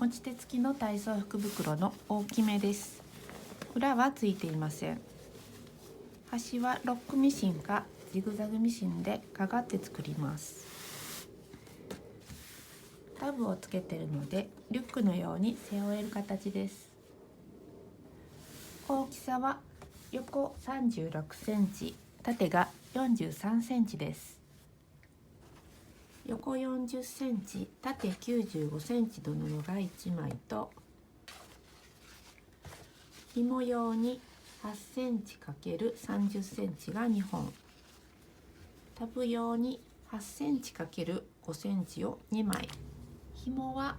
持ち手付きの体操福袋の大きめです。裏はついていません。端はロックミシンかジグザグミシンでかがって作ります。タブをつけているのでリュックのように背負える形です。大きさは横36センチ、縦が43センチです。横40センチ、縦95センチの布が1枚と、紐用に8センチ ×30 センチが2本、タブ用に8センチ ×5 センチを2枚、紐は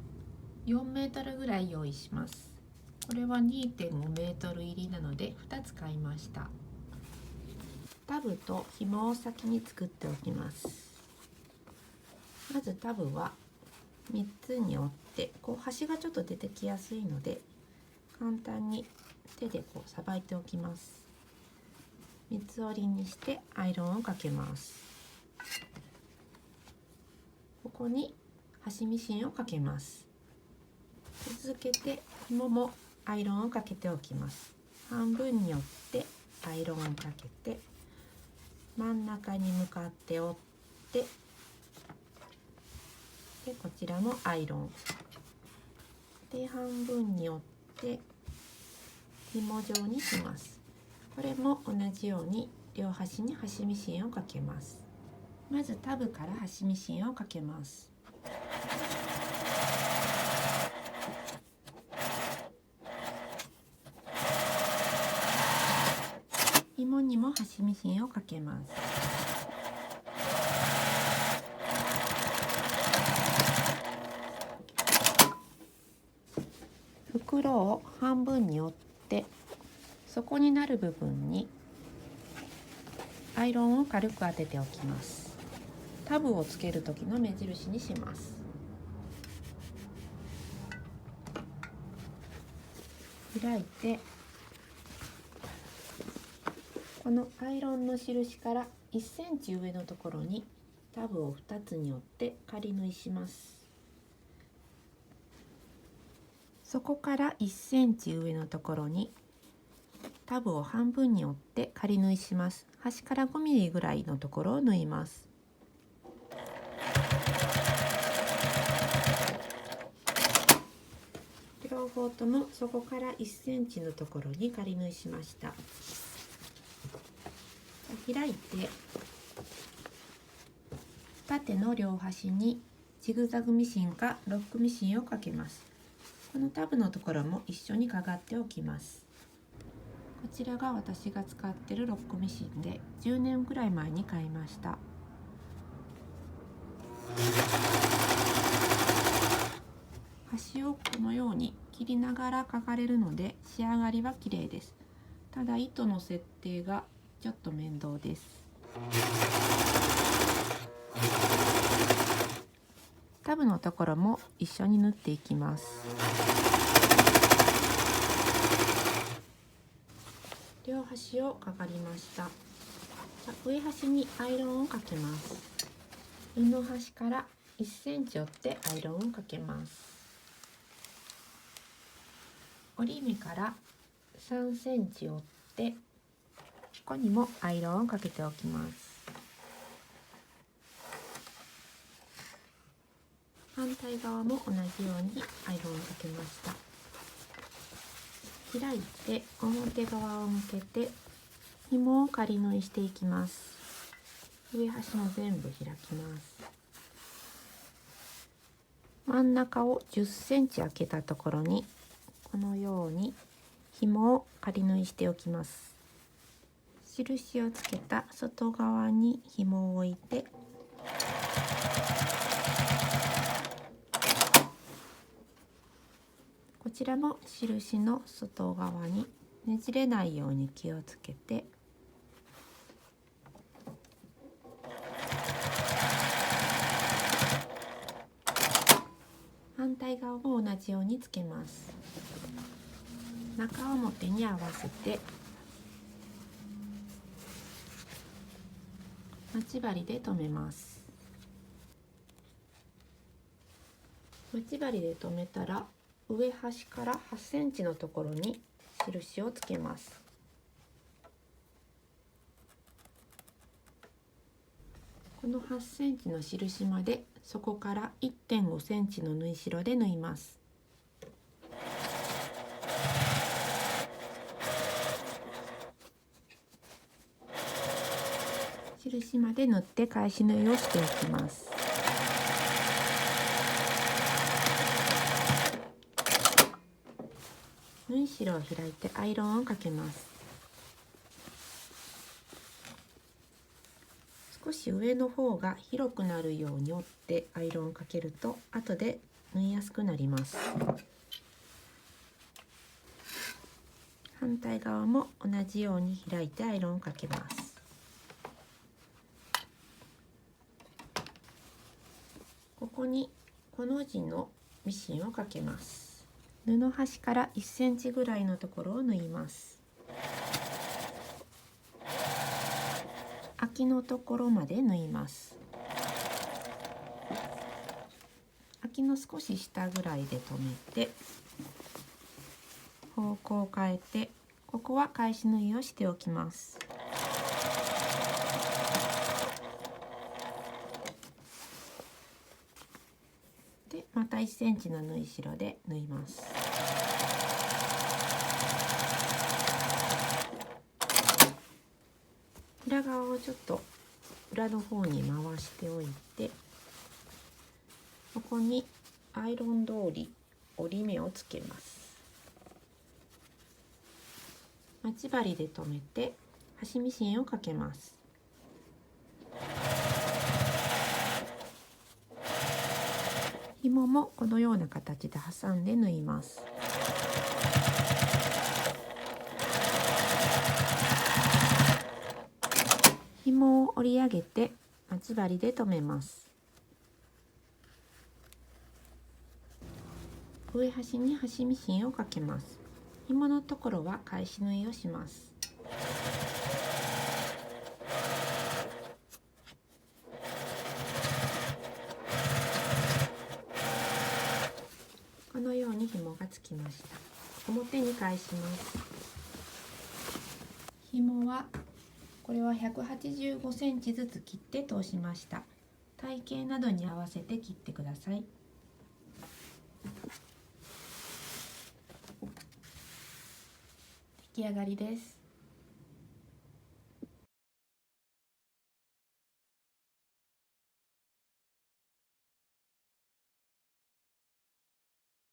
4メートルぐらい用意します。これは 2.5 メートル入りなので2つ買いました。タブと紐を先に作っておきます。まずタブは3つに折って、端がちょっと出てきやすいので簡単に手でさばいておきます。3つ折りにしてアイロンをかけます。ここに端ミシンをかけます。続けて紐もアイロンをかけておきます。半分に折ってアイロンをかけて、真ん中に向かって折って、でこちらもアイロンで半分に折って紐状にします。これも同じように両端に端ミシンをかけます。まずタブから端ミシンをかけます。紐にも端ミシンをかけます。袋を半分に折って底になる部分にアイロンを軽く当てておきます。タブをつける時の目印にします。開いて、このアイロンの印から1センチ上のところにタブを2つに折って仮縫いします。そこから1センチ上のところにタブを半分に折って仮縫いします。端から5ミリぐらいのところを縫います。両方ともそこから1センチのところに仮縫いしました。開いて縦の両端にジグザグミシンかロックミシンをかけます。このタブのところも一緒にかがっておきます。こちらが私が使っているロックミシンで10年くらい前に買いました。端をこのように切りながらかがれるので仕上がりは綺麗です。ただ糸の設定がちょっと面倒です。タブのところも一緒に縫っていきます。両端をかがりました。上端にアイロンをかけます。布端から1センチ折ってアイロンをかけます。折り目から3センチ折って、ここにもアイロンをかけておきます。反対側も同じようにアイロンをかけました。開いて表側を向けて紐を仮縫いしていきます。上端も全部開きます。真ん中を10センチ開けたところにこのように紐を仮縫いしておきます。印をつけた外側に紐を置いて、こちらも印の外側にねじれないように気をつけて、反対側も同じようにつけます。中表に合わせて待ち針で留めます。待ち針で留めたら上端から8センチのところに印をつけます。この8センチの印までそこから 1.5 センチの縫い代で縫います。印まで縫って返し縫いをしていきます。縫い代を開いてアイロンをかけます。少し上の方が広くなるように折ってアイロンをかけると後で縫いやすくなります。反対側も同じように開いてアイロンをかけます。ここにコの字のミシンをかけます。布端から1センチぐらいのところを縫います。空きのところまで縫います。空きの少し下ぐらいで留めて方向を変えて、ここは返し縫いをしておきます。でまた1センチの縫い代で縫います。裏側をちょっと裏の方に回しておいて、ここにアイロン通り折り目をつけます。待ち針で留めて端ミシンをかけます。紐もこのような形で挟んで縫います。紐を折り上げて待ち針で留めます。上端に端ミシンをかけます。紐のところは返し縫いをします。このように紐がつきました。表に返します。紐はこれは185センチずつ切って通しました。体型などに合わせて切ってください。出来上がりです。